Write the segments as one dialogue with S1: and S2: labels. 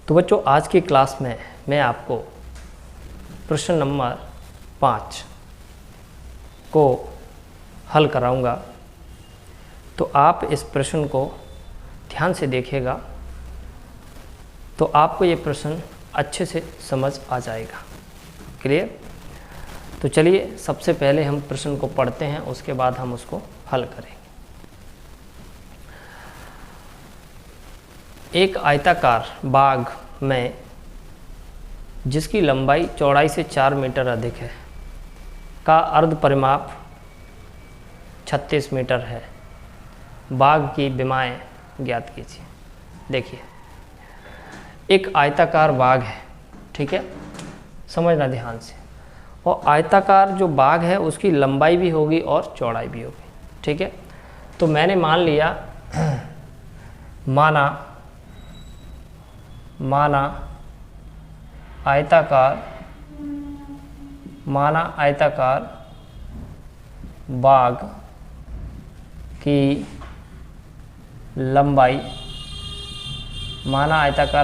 S1: तो बच्चों आज की क्लास में मैं आपको प्रश्न नंबर 5 को हल कराऊंगा। तो आप इस प्रश्न को ध्यान से देखिएगा तो आपको ये प्रश्न अच्छे से समझ आ जाएगा। क्लियर? तो चलिए सबसे पहले हम प्रश्न को पढ़ते हैं, उसके बाद हम उसको हल करेंगे। एक आयताकार बाग में जिसकी लंबाई चौड़ाई से 4 मीटर अधिक है का अर्ध परिमाप 36 मीटर है। बाग की विमाएं ज्ञात कीजिए। देखिए एक आयताकार बाग है, ठीक है, समझना ध्यान से। और आयताकार जो बाग है उसकी लंबाई भी होगी और चौड़ाई भी होगी, ठीक है। तो मैंने मान लिया माना आयताकार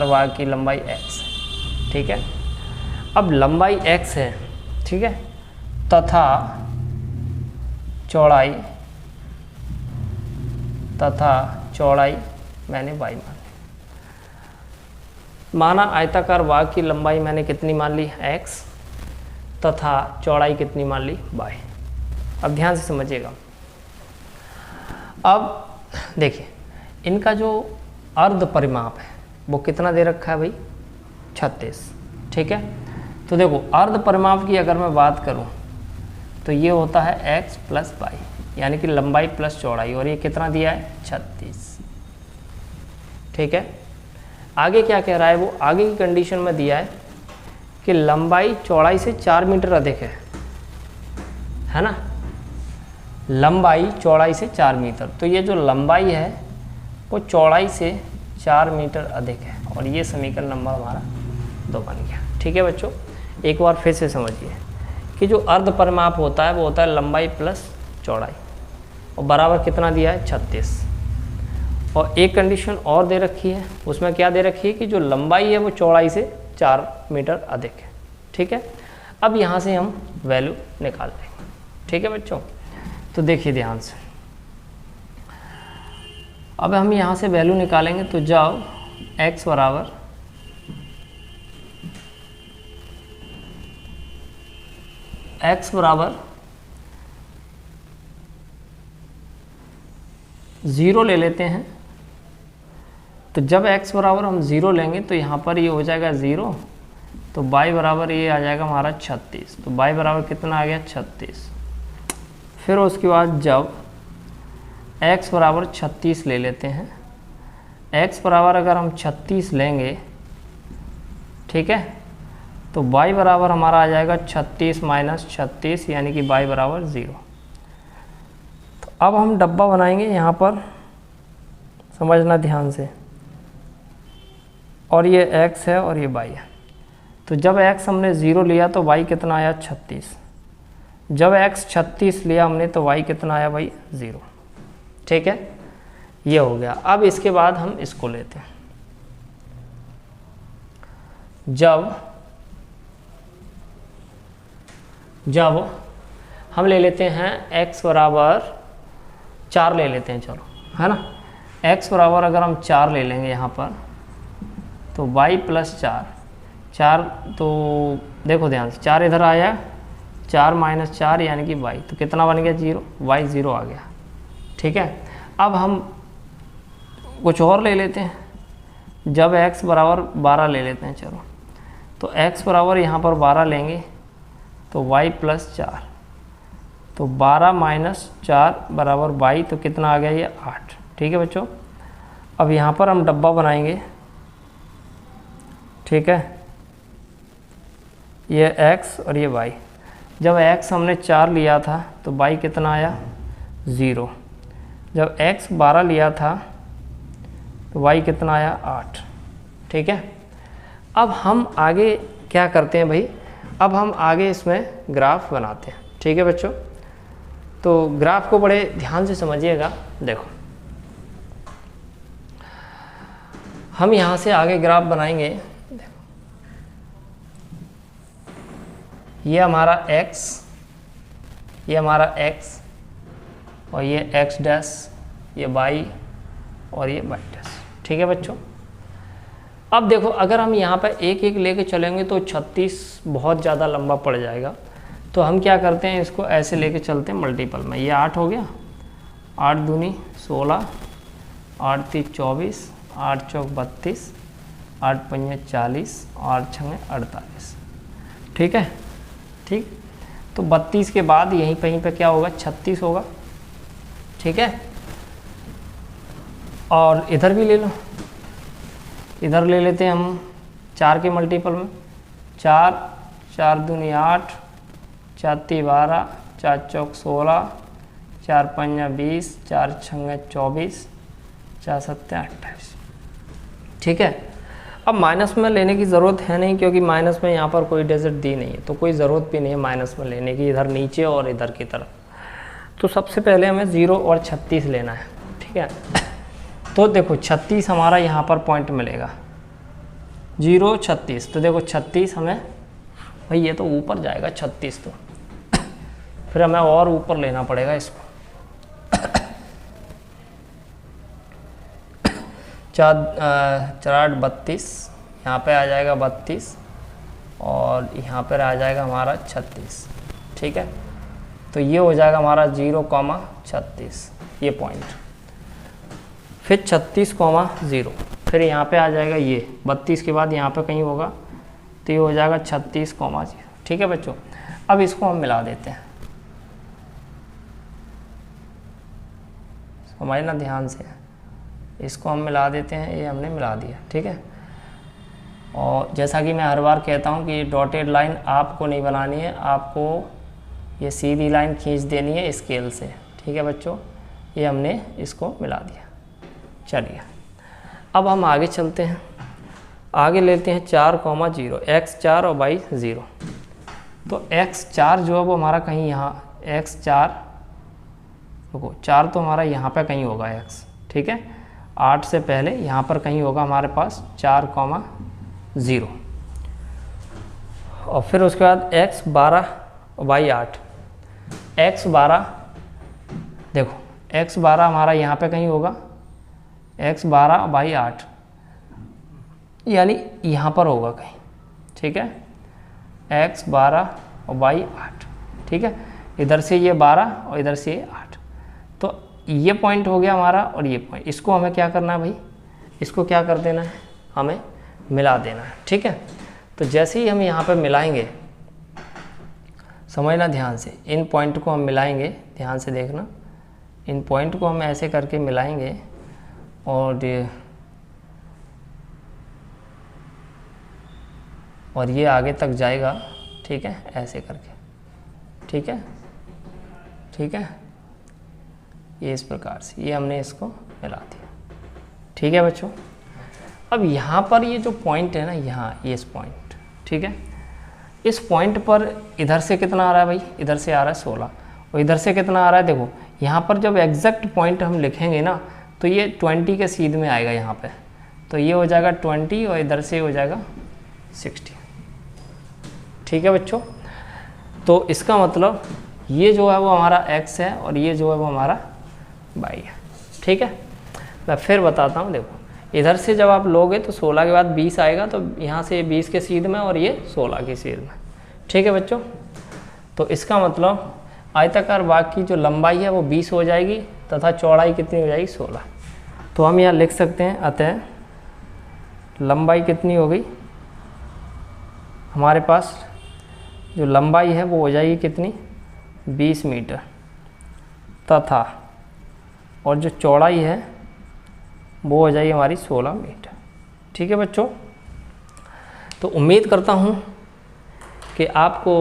S1: बाग की लंबाई x है, ठीक है। अब लंबाई x है, ठीक है, तथा चौड़ाई मैंने y मान ली। माना आयताकार बाग की लंबाई मैंने कितनी मान ली x तथा चौड़ाई कितनी मान ली y। अब ध्यान से समझिएगा। अब देखिए इनका जो अर्ध परिमाप है वो कितना दे रखा है भाई, 36, ठीक है। तो देखो अर्ध परिमाप की अगर मैं बात करूं तो ये होता है x प्लस y, यानी कि लंबाई प्लस चौड़ाई, और ये कितना दिया है 36, ठीक है। आगे क्या कह रहा है वो, आगे की कंडीशन में दिया है कि लंबाई चौड़ाई से 4 मीटर अधिक है ना, लंबाई चौड़ाई से 4 मीटर। तो ये जो लंबाई है वो चौड़ाई से 4 मीटर अधिक है, और ये समीकरण नंबर हमारा 2 बन गया, ठीक है बच्चों। एक बार फिर से समझिए कि जो अर्ध परिमाप होता है वो होता है लंबाई प्लस चौड़ाई, और बराबर कितना दिया है 36। और एक कंडीशन और दे रखी है, उसमें क्या दे रखी है कि जो लंबाई है वो चौड़ाई से 4 मीटर अधिक है, ठीक है। अब यहाँ से हम वैल्यू निकाल लेंगे, ठीक है बच्चों। तो देखिए ध्यान से, अब हम यहाँ से वैल्यू निकालेंगे। तो जाओ x बराबर ज़ीरो ले लेते हैं। तो जब x बराबर हम 0 लेंगे तो यहाँ पर ये हो जाएगा 0, तो y बराबर ये आ जाएगा हमारा 36। तो y बराबर कितना आ गया 36। फिर उसके बाद जब x बराबर 36 ले लेते हैं, x बराबर अगर हम 36 लेंगे, ठीक है, तो y बराबर हमारा आ जाएगा 36 माइनस 36, यानी कि y बराबर 0। तो अब हम डब्बा बनाएंगे यहाँ पर, समझना ध्यान से, और ये x है और ये y है। तो जब x हमने 0 लिया तो y कितना आया 36, जब x 36 लिया हमने तो y कितना आया भाई 0, ठीक है। ये हो गया। अब इसके बाद हम इसको लेते हैं। जब हम ले लेते हैं x बराबर 4 ले लेते हैं, चलो, है ना। x बराबर अगर हम 4 ले लेंगे यहाँ पर, तो y प्लस 4, तो देखो ध्यान से, 4 इधर आया, 4 माइनस 4 यानी कि y, तो कितना बन गया 0, y 0 आ गया, ठीक है। अब हम कुछ और ले लेते हैं। जब x बराबर 12 ले लेते हैं, चलो, तो x बराबर यहाँ पर 12 लेंगे तो y प्लस 4, तो 12 माइनस 4 बराबर y, तो कितना आ गया ये 8, ठीक है बच्चों। अब यहाँ पर हम डब्बा बनाएंगे, ठीक है, ये x और ये y। जब x हमने 4 लिया था तो y कितना आया 0, जब x 12 लिया था तो y कितना आया 8, ठीक है। अब हम आगे क्या करते हैं भाई, अब हम आगे इसमें ग्राफ बनाते हैं, ठीक है बच्चों। तो ग्राफ को बड़े ध्यान से समझिएगा। देखो हम यहाँ से आगे ग्राफ बनाएंगे, ये हमारा x, ये हमारा x, और ये x डैश, ये y, और ये y डैश। ठीक है बच्चों। अब देखो अगर हम यहाँ पर एक एक लेके चलेंगे तो 36 बहुत ज़्यादा लंबा पड़ जाएगा, तो हम क्या करते हैं, इसको ऐसे लेके चलते हैं मल्टीपल में। ये 8 हो गया, 8 दूनी 16, 8 तीन 24, 8 चौक 32, 8 पंजे 40, 8 छंगे 48। ठीक है, ठीक। तो 32 के बाद यहीं पे क्या होगा, 36 होगा। ठीक है, और इधर भी ले लो, इधर ले लेते हैं हम 4 के मल्टीपल में। 4, 4 दूनी 8, 4 तीन 12, 4 चौक 16, 4 पंजा 20, 4 छंगे 24, 4 सत्ते 28। ठीक है, अब माइनस में लेने की ज़रूरत है नहीं, क्योंकि माइनस में यहाँ पर कोई डिजिट दी नहीं है, तो कोई ज़रूरत भी नहीं है माइनस में लेने की, इधर नीचे और इधर की तरफ। तो सबसे पहले हमें 0 और 36 लेना है। ठीक है, तो देखो 36 हमारा यहाँ पर पॉइंट मिलेगा, 0 36। तो देखो 36 हमें, भाई ये तो ऊपर जाएगा 36, तो फिर हमें और ऊपर लेना पड़ेगा इसको। 4 32, यहाँ पे आ जाएगा 32, और यहाँ पर आ जाएगा हमारा 36। ठीक है, तो ये हो जाएगा हमारा 0,36 ये पॉइंट। फिर 36,0, फिर यहाँ पे आ जाएगा ये 32 के बाद यहाँ पे कहीं होगा, तो ये हो जाएगा 36,0। ठीक है बच्चों, अब इसको हम मिला देते हैं, समझना ध्यान से, इसको हम मिला देते हैं। ये हमने मिला दिया। ठीक है, और जैसा कि मैं हर बार कहता हूँ कि डॉटेड लाइन आपको नहीं बनानी है, आपको ये सीधी लाइन खींच देनी है स्केल से। ठीक है बच्चों, ये हमने इसको मिला दिया। चलिए अब हम आगे चलते हैं, आगे लेते हैं 4,0, x4 और y 0। तो x4 जो है वो हमारा कहीं यहाँ, x4 रुको, 4 तो हमारा यहाँ पे कहीं होगा x। ठीक है, 8 से पहले यहाँ पर कहीं होगा हमारे पास 4,0, और फिर उसके बाद x12 y 8। x12 देखो, x12 हमारा यहाँ पे कहीं होगा, x12 y 8, यानी यहाँ पर होगा कहीं। ठीक है, x12 और y 8। ठीक है, इधर से ये 12 और इधर से ये 8, तो ये पॉइंट हो गया हमारा, और ये पॉइंट, इसको हमें क्या करना है भाई, इसको क्या कर देना है, हमें मिला देना है। ठीक है, तो जैसे ही हम यहाँ पे मिलाएंगे, समझना ध्यान से, इन पॉइंट को हम मिलाएंगे, ध्यान से देखना, इन पॉइंट को हम ऐसे करके मिलाएंगे, और ये आगे तक जाएगा। ठीक है, ऐसे करके। ठीक है, ठीक है, ये इस प्रकार से, ये हमने इसको मिला दिया। ठीक है बच्चों, अब यहाँ पर ये जो पॉइंट है ना, यहाँ ये इस पॉइंट, ठीक है, इस पॉइंट पर इधर से कितना आ रहा है भाई, इधर से आ रहा है 16, और इधर से कितना आ रहा है, देखो यहाँ पर जब एग्जैक्ट पॉइंट हम लिखेंगे ना, तो ये 20 के सीध में आएगा यहाँ पे, तो ये हो जाएगा 20 और इधर से हो जाएगा 60। ठीक है बच्चों, तो इसका मतलब ये जो है वो हमारा x है, और ये जो है वो हमारा y है। ठीक है, मैं फिर बताता हूँ, देखो इधर से जब आप लोगे तो 16 के बाद 20 आएगा, तो यहाँ से 20 के सीध में और ये 16 के सीध में। ठीक है बच्चों, तो इसका मतलब आयताकार भाग की जो लंबाई है वो 20 हो जाएगी, तथा चौड़ाई कितनी हो जाएगी, 16। तो हम यहाँ लिख सकते हैं, अतः लंबाई कितनी हो गई हमारे पास, जो लंबाई है वो हो जाएगी कितनी, 20 मीटर, तथा और जो चौड़ाई है वो हो जाएगी हमारी 16 मीटर। ठीक है बच्चों, तो उम्मीद करता हूँ कि आपको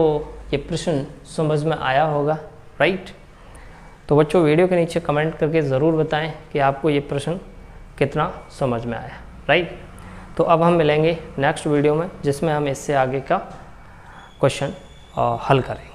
S1: ये प्रश्न समझ में आया होगा, राइट। तो बच्चों वीडियो के नीचे कमेंट करके ज़रूर बताएं कि आपको ये प्रश्न कितना समझ में आया, राइट। तो अब हम मिलेंगे नेक्स्ट वीडियो में, जिसमें हम इससे आगे का क्वेश्चन हल करेंगे।